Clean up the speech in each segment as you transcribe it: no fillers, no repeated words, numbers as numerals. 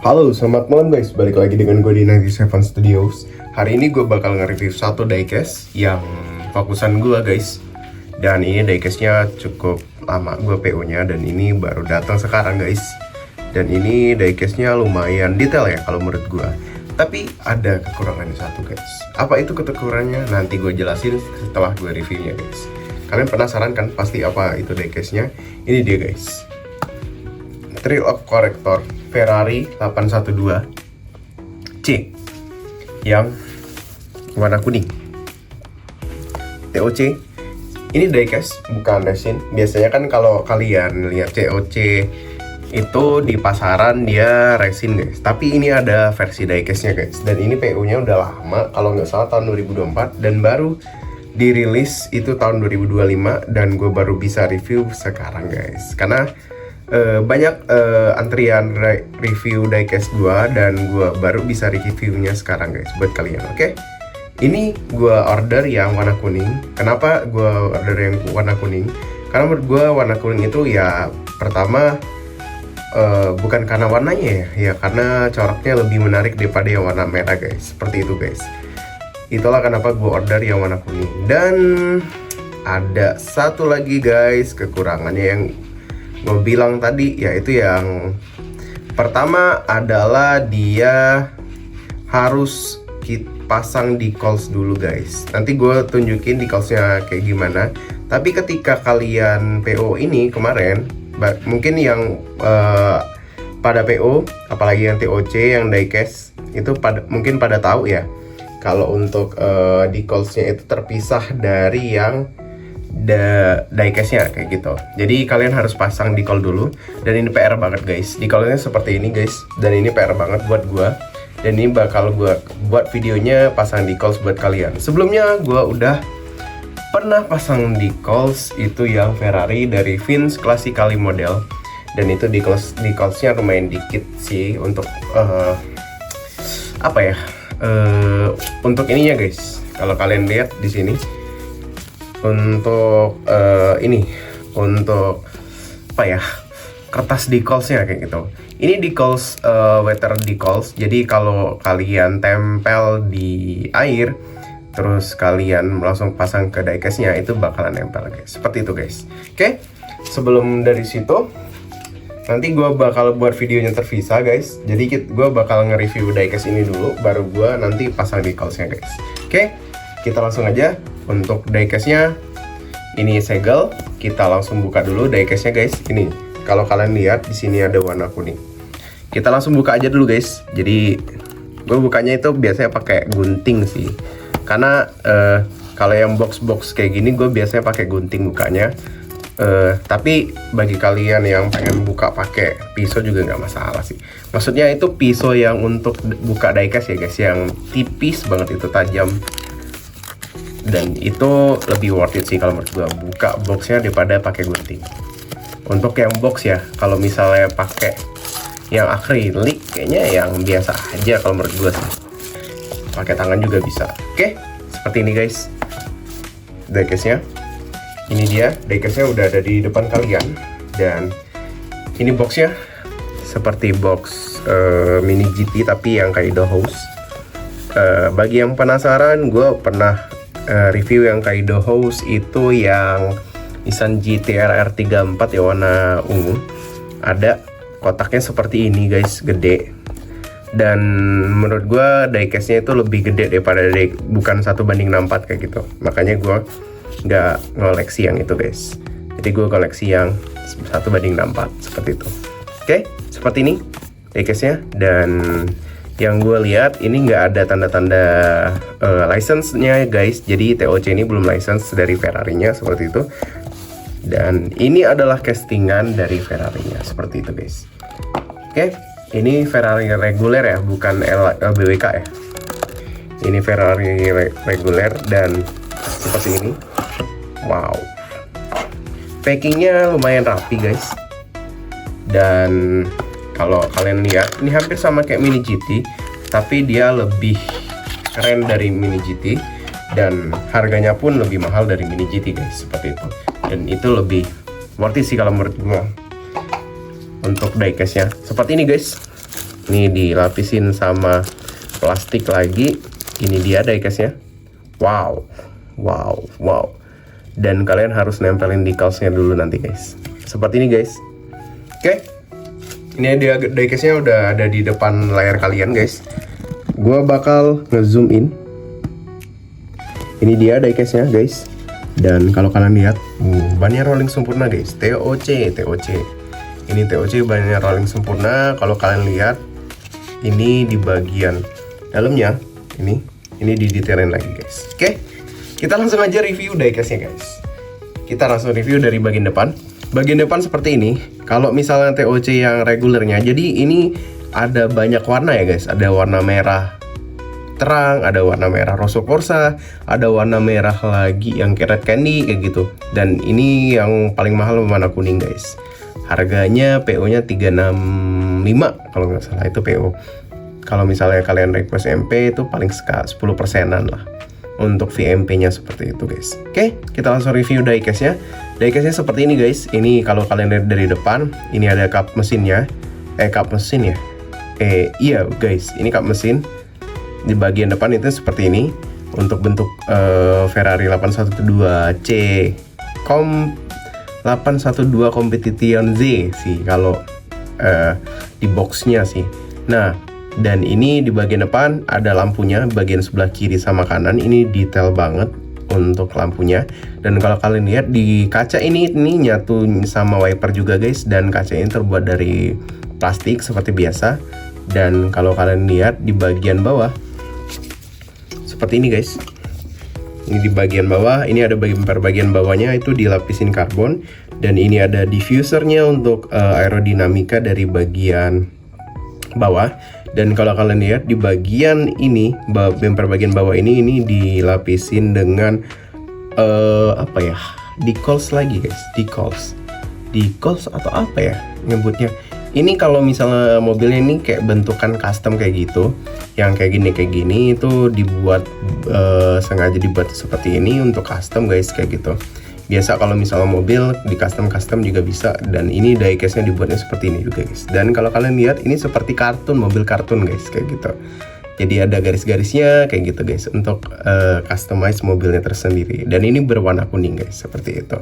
Halo, selamat malam guys. Balik lagi dengan gue di 97 Studios. Hari ini gue bakal nge-review satu diecast yang fokusan gue guys. Dan ini diecastnya cukup lama gue PO-nya dan ini baru datang sekarang guys. Dan ini diecastnya lumayan detail ya kalau menurut gue. Tapi ada kekurangannya satu guys. Apa itu kekurangannya? Nanti gue jelasin setelah gue reviewnya guys. Kalian penasaran kan pasti apa itu diecastnya? Ini dia guys. Trail of Corrector Ferrari 812C yang warna kuning. TOC ini diecast bukan resin. Biasanya kan kalau kalian lihat COC itu di pasaran dia resin guys, tapi ini ada versi diecastnya guys. Dan ini PO nya udah lama, kalau nggak salah tahun 2024 dan baru dirilis itu tahun 2025 dan gue baru bisa review sekarang guys, karena banyak antrian review diecast gua dan gua baru bisa reviewnya sekarang guys buat kalian. Oke. Ini gua order yang warna kuning. Kenapa gua order yang warna kuning? Karena menurut gua warna kuning itu ya pertama bukan karena warnanya ya karena coraknya lebih menarik daripada yang warna merah guys. Seperti itu guys. Itulah kenapa gua order yang warna kuning. Dan ada satu lagi guys kekurangannya yang gue bilang tadi, yaitu yang pertama adalah dia harus pasang decals dulu guys. Nanti gue tunjukin decalsnya kayak gimana. Tapi ketika kalian PO ini kemarin, mungkin yang pada PO, apalagi yang TOC, yang diecast itu mungkin pada tahu ya, kalau untuk decalsnya itu terpisah dari yang diecastnya kayak gitu. Jadi kalian harus pasang decal dulu. Dan ini PR banget guys. Decalnya seperti ini guys. Dan ini PR banget buat gua. Dan ini bakal gua buat videonya pasang decals buat kalian. Sebelumnya gua udah pernah pasang decals itu yang Ferrari dari Vince Classically model. Dan itu decalsnya lumayan dikit sih untuk apa ya? Untuk ininya guys. Kalau kalian lihat di sini untuk untuk apa ya, kertas decalsnya kayak gitu. Ini decals weather decals. Jadi kalau kalian tempel di air terus kalian langsung pasang ke diecastnya itu bakalan nempel guys. Seperti itu guys. Oke. Sebelum dari situ nanti gue bakal buat videonya terpisah guys. Jadi gue bakal nge-review diecast ini dulu, baru gue nanti pasang decalsnya guys. Oke. Kita langsung aja. Untuk diecastnya ini segel, kita langsung buka dulu diecastnya guys. Ini kalau kalian lihat di sini ada warna kuning. Kita langsung buka aja dulu guys. Jadi gue bukanya itu biasanya pakai gunting sih, karena kalau yang box kayak gini gue biasanya pakai gunting bukanya. Tapi bagi kalian yang pengen buka pakai pisau juga nggak masalah sih. Maksudnya itu pisau yang untuk buka diecast ya guys, yang tipis banget itu, tajam. Dan itu lebih worth it sih kalau menurut gua buka boxnya daripada pakai gunting. Untuk yang box ya, kalau misalnya pakai yang akrilik kayaknya yang biasa aja kalau menurut gua sih. Pakai tangan juga bisa. Oke, seperti ini guys. Diecastnya. Ini dia, diecastnya udah ada di depan kalian. Dan ini boxnya seperti box mini GT tapi yang kayak dollhouse. Bagi yang penasaran, gue pernah review yang Kaido House itu yang Nissan GT-R 34 ya, warna ungu. Ada kotaknya seperti ini guys, gede. Dan menurut gue diecastnya itu lebih gede daripada bukan 1:64 kayak gitu. Makanya gue nggak ngoleksi yang itu guys. Jadi gue koleksi yang 1:64 seperti itu. Oke, seperti ini diecastnya. Dan yang gue lihat ini nggak ada tanda-tanda license-nya guys. Jadi TOC ini belum license dari Ferrari-nya seperti itu. Dan ini adalah castingan dari Ferrari-nya seperti itu guys. Oke, ini Ferrari reguler ya, bukan LBWK ya. Ini Ferrari reguler dan seperti ini. Wow, packingnya lumayan rapi guys. Dan kalau kalian lihat, ini hampir sama kayak Mini GT, tapi dia lebih keren dari Mini GT dan harganya pun lebih mahal dari Mini GT guys, seperti itu. Dan itu lebih worth it sih kalau menurut gue untuk diecastnya. Seperti ini guys. Ini dilapisin sama plastik lagi. Ini dia diecastnya. Wow, wow, wow. Dan kalian harus nempelin decalsnya dulu nanti guys. Seperti ini guys. Oke. Ini dia diecastnya udah ada di depan layar kalian guys. Gua bakal ngezoom in. Ini dia diecastnya guys. Dan kalau kalian lihat, bannya rolling sempurna guys. TOC. Ini TOC bannya rolling sempurna. Kalau kalian lihat, ini di bagian dalamnya, ini didetailin lagi guys. Oke, kita langsung aja review diecastnya guys. Kita langsung review dari bagian depan. Bagian depan seperti ini. Kalau misalnya TOC yang regulernya, jadi ini ada banyak warna ya guys. Ada warna merah terang, ada warna merah rosok corsa, ada warna merah lagi yang kayak red candy kayak gitu. Dan ini yang paling mahal warna kuning guys. Harganya PO-nya 365 kalau nggak salah, itu PO. Kalau misalnya kalian request MP itu paling 10%-an lah untuk VMP-nya seperti itu guys. Oke, kita langsung review diecast-nya. Diecast-nya seperti ini guys. Ini kalau kalian lihat dari depan, ini ada kap mesinnya. Kap mesin ya. Iya guys, ini kap mesin. Di bagian depan itu seperti ini. Untuk bentuk Ferrari 812C 812 Competition Z sih kalau di boxnya sih. Nah, dan ini di bagian depan ada lampunya, bagian sebelah kiri sama kanan ini detail banget untuk lampunya. Dan kalau kalian lihat di kaca ini nyatu sama wiper juga guys, dan kaca ini terbuat dari plastik seperti biasa. Dan kalau kalian lihat di bagian bawah seperti ini guys. Ini di bagian bawah, ini ada bagian bawahnya itu dilapisin karbon, dan ini ada diffusernya untuk aerodinamika dari bagian bawah. Dan kalau kalian lihat di bagian ini, bumper bagian bawah ini dilapisin dengan apa ya, decals lagi guys, decals atau apa ya nyebutnya. Ini kalau misalnya mobilnya ini kayak bentukan custom kayak gitu, yang kayak gini itu dibuat sengaja dibuat seperti ini untuk custom guys, kayak gitu. Biasa kalau misalnya mobil di custom juga bisa, dan ini diecastnya dibuatnya seperti ini juga guys. Dan kalau kalian lihat ini seperti kartun, mobil kartun guys, kayak gitu. Jadi ada garis-garisnya kayak gitu guys untuk customize mobilnya tersendiri. Dan ini berwarna kuning guys, seperti itu.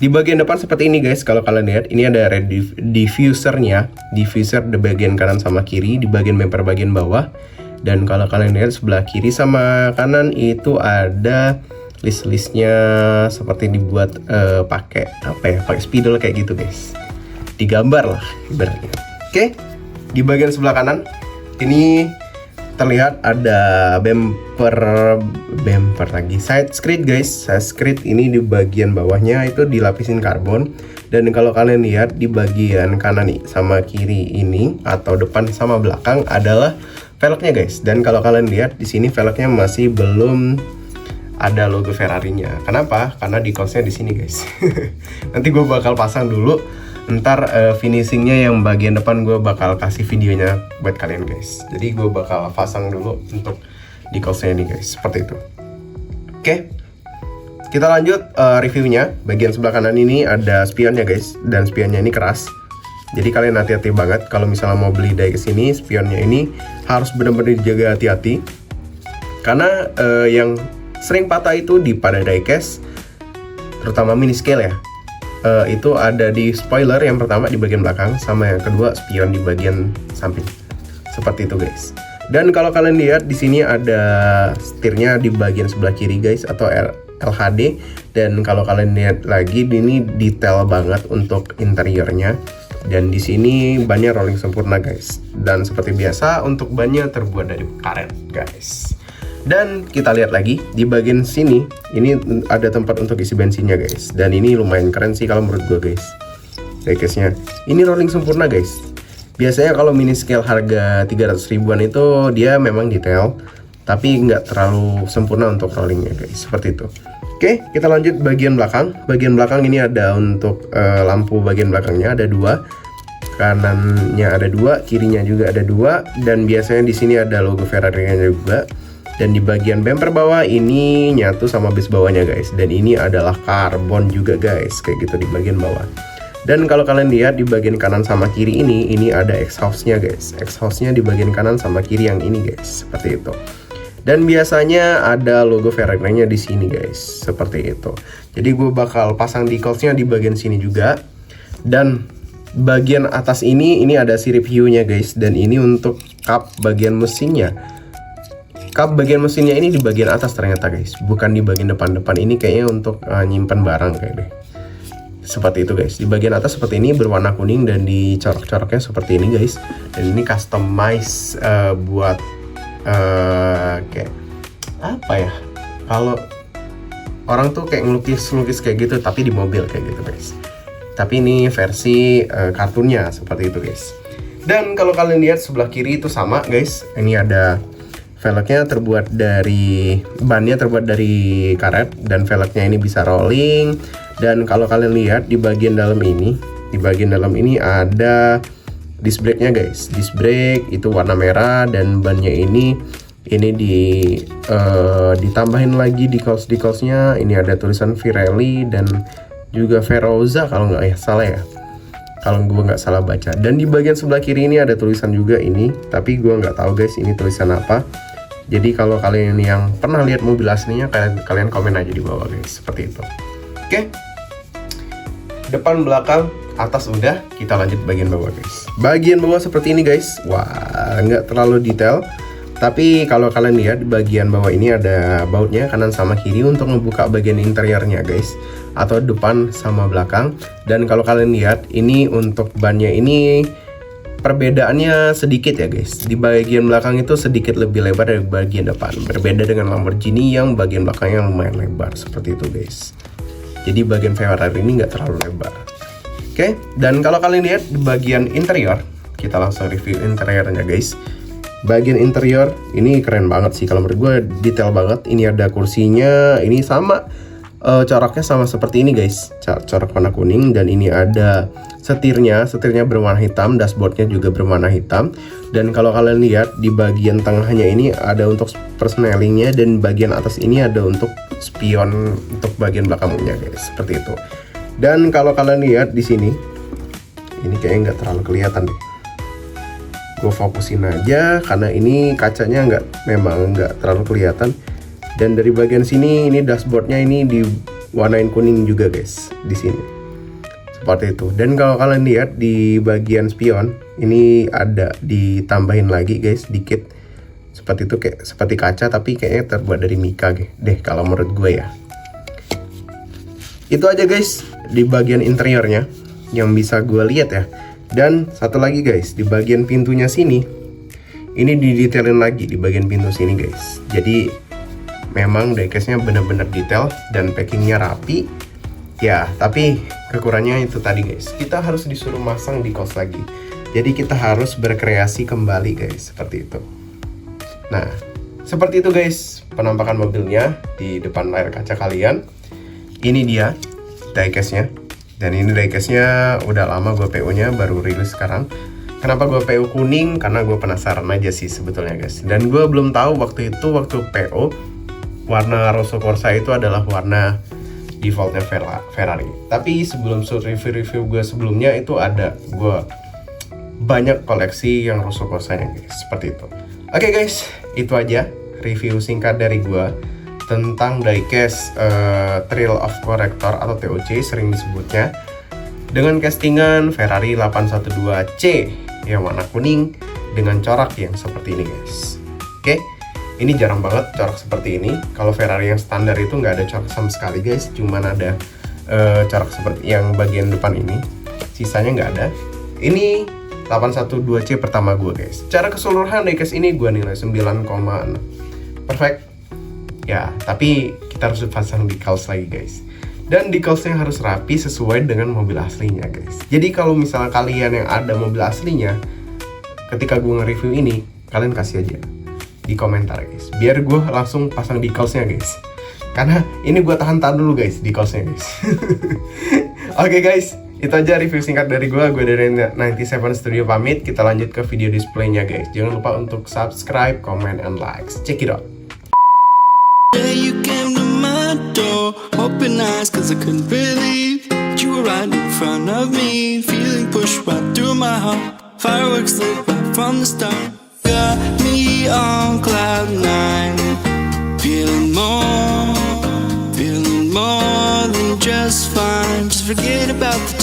Di bagian depan seperti ini guys, kalau kalian lihat ini ada red diffusernya, diffuser di bagian kanan sama kiri, di bagian bumper bagian bawah. Dan kalau kalian lihat sebelah kiri sama kanan itu ada list-listnya seperti dibuat pakai apa ya, pakai spidol kayak gitu guys, digambar lah ibaratnya. Oke, di bagian sebelah kanan ini terlihat ada bumper lagi, side skirt guys. Side skirt ini di bagian bawahnya itu dilapisin karbon. Dan kalau kalian lihat di bagian kanan nih sama kiri ini, atau depan sama belakang adalah velgnya guys. Dan kalau kalian lihat di sini velgnya masih belum ada logo Ferrari-nya. Kenapa? Karena decalsnya di sini guys. Nanti gue bakal pasang dulu. Ntar finishingnya yang bagian depan gue bakal kasih videonya buat kalian guys. Jadi gue bakal pasang dulu untuk decalsnya ini guys, seperti itu. Oke, kita lanjut reviewnya. Bagian sebelah kanan ini ada spionnya guys, dan spionnya ini keras. Jadi kalian hati-hati banget kalau misalnya mau beli diecast ini. Spionnya ini harus benar-benar dijaga hati-hati, karena yang sering patah itu pada diecast, terutama mini scale ya. Itu ada di spoiler yang pertama di bagian belakang, sama yang kedua spion di bagian samping. Seperti itu guys. Dan kalau kalian lihat di sini ada setirnya di bagian sebelah kiri guys, atau LHD. Dan kalau kalian lihat lagi ini detail banget untuk interiornya. Dan di sini bannya rolling sempurna guys. Dan seperti biasa untuk bannya terbuat dari karet guys. Dan kita lihat lagi di bagian sini, ini ada tempat untuk isi bensinnya guys. Dan ini lumayan keren sih kalau menurut gue guys. Diecastnya ini rolling sempurna guys. Biasanya kalau mini scale harga 300 ribuan itu dia memang detail, tapi nggak terlalu sempurna untuk rollingnya guys, seperti itu. Oke, kita lanjut bagian belakang. Bagian belakang ini ada untuk lampu bagian belakangnya ada dua. Kanannya ada dua, kirinya juga ada dua. Dan biasanya di sini ada logo Ferrari-nya juga. Dan di bagian bumper bawah ini nyatu sama base bawahnya guys. Dan ini adalah karbon juga guys, kayak gitu di bagian bawah. Dan kalau kalian lihat di bagian kanan sama kiri ini ada exhaust-nya guys. Exhaust-nya di bagian kanan sama kiri yang ini guys, seperti itu. Dan biasanya ada logo Ferrari-nya di sini guys, seperti itu. Jadi gue bakal pasang decals-nya di bagian sini juga. Dan bagian atas ini ada sirip hiunya guys. Dan ini untuk kap bagian mesinnya. Kap bagian mesinnya ini di bagian atas ternyata guys, bukan di bagian depan. Ini kayaknya untuk nyimpan barang kayak deh. Seperti itu guys, di bagian atas seperti ini berwarna kuning dan di corak-coraknya seperti ini guys. Dan ini customize buat kayak apa ya, kalau orang tuh kayak ngelukis kayak gitu tapi di mobil kayak gitu guys. Tapi ini versi kartunnya seperti itu guys. Dan kalau kalian lihat sebelah kiri itu sama guys, ini ada velgnya terbuat dari, bannya terbuat dari karet, dan velgnya ini bisa rolling. Dan kalau kalian lihat di bagian dalam ini, ada disc brake-nya guys. Disc brake itu warna merah dan bannya ini ditambahin lagi decals-decalsnya. Ini ada tulisan Pirelli dan juga Verosa kalau nggak salah ya. Kalau gue nggak salah baca. Dan di bagian sebelah kiri ini ada tulisan juga ini, tapi gue nggak tahu guys ini tulisan apa. Jadi kalau kalian yang pernah lihat mobil aslinya, kalian komen aja di bawah guys, seperti itu. Oke. Depan, belakang, atas udah, kita lanjut bagian bawah guys. Bagian bawah seperti ini guys. Wah, nggak terlalu detail. Tapi kalau kalian lihat di bagian bawah ini ada bautnya kanan sama kiri untuk membuka bagian interiornya guys, atau depan sama belakang. Dan kalau kalian lihat ini untuk bannya ini perbedaannya sedikit ya guys. Di bagian belakang itu sedikit lebih lebar dari bagian depan. Berbeda dengan Lamborghini yang bagian belakangnya lumayan lebar seperti itu guys. Jadi bagian Ferrari ini nggak terlalu lebar. Oke, dan kalau kalian lihat di bagian interior, kita langsung review interiornya guys. Bagian interior ini keren banget sih kalau menurut gue, detail banget. Ini ada kursinya, ini sama coraknya sama seperti ini guys, corak warna kuning. Dan ini ada setirnya berwarna hitam, dashboardnya juga berwarna hitam. Dan kalau kalian lihat di bagian tengahnya ini ada untuk persnelingnya, dan bagian atas ini ada untuk spion untuk bagian belakangnya guys, seperti itu. Dan kalau kalian lihat di sini, ini kayaknya nggak terlalu kelihatan deh. Gue fokusin aja karena ini kacanya memang nggak terlalu kelihatan. Dan dari bagian sini ini dashboardnya ini diwarnain kuning juga guys di sini, seperti itu. Dan kalau kalian lihat di bagian spion ini ada ditambahin lagi guys dikit, seperti itu, kayak seperti kaca tapi kayaknya terbuat dari mika deh kalau menurut gue ya. Itu aja guys di bagian interiornya yang bisa gue lihat ya. Dan satu lagi guys, di bagian pintunya sini ini didetailin lagi di bagian pintu sini guys. Jadi memang diecast-nya bener-bener detail dan packingnya rapi ya. Tapi kekurangannya itu tadi guys, kita harus disuruh masang decals lagi. Jadi kita harus berkreasi kembali guys, seperti itu. Nah, seperti itu guys penampakan mobilnya di depan layar kaca kalian. Ini dia diecast-nya. Dan ini diecast-nya udah lama gue PO-nya, baru rilis sekarang. Kenapa gue PO kuning? Karena gue penasaran aja sih sebetulnya guys. Dan gue belum tahu waktu PO warna Rosso Corsa itu adalah warna defaultnya Ferrari. Tapi sebelum review gue sebelumnya itu ada gue banyak koleksi yang Rosso Corsa-nya guys, seperti itu. Oke guys, itu aja review singkat dari gue tentang diecast Thrill of Corrector atau TOC sering disebutnya, dengan castingan Ferrari 812C yang warna kuning dengan corak yang seperti ini guys. Oke, ini jarang banget corak seperti ini. Kalau Ferrari yang standar itu nggak ada corak sama sekali guys, cuman ada corak seperti yang bagian depan ini, sisanya nggak ada. Ini 812C pertama gue guys. Secara keseluruhan diecast ini gue nilai 9,6. Perfect ya, tapi kita harus pasang decals lagi guys. Dan decalsnya harus rapi sesuai dengan mobil aslinya guys. Jadi kalau misalnya kalian yang ada mobil aslinya, ketika gue nge-review ini, kalian kasih aja di komentar guys, biar gue langsung pasang decalsnya guys. Karena ini gue tahan dulu guys decalsnya guys. Oke guys, itu aja review singkat dari gue dari 97 Studio pamit. Kita lanjut ke video displaynya guys. Jangan lupa untuk subscribe, comment, and likes. Check it out. Yeah, you came to my door, open eyes, cause I couldn't believe you were were right in front of me, feeling pushed right through my heart. Fireworks lit right from the start. Got me on cloud nine, feeling more than just fine. Just forget about the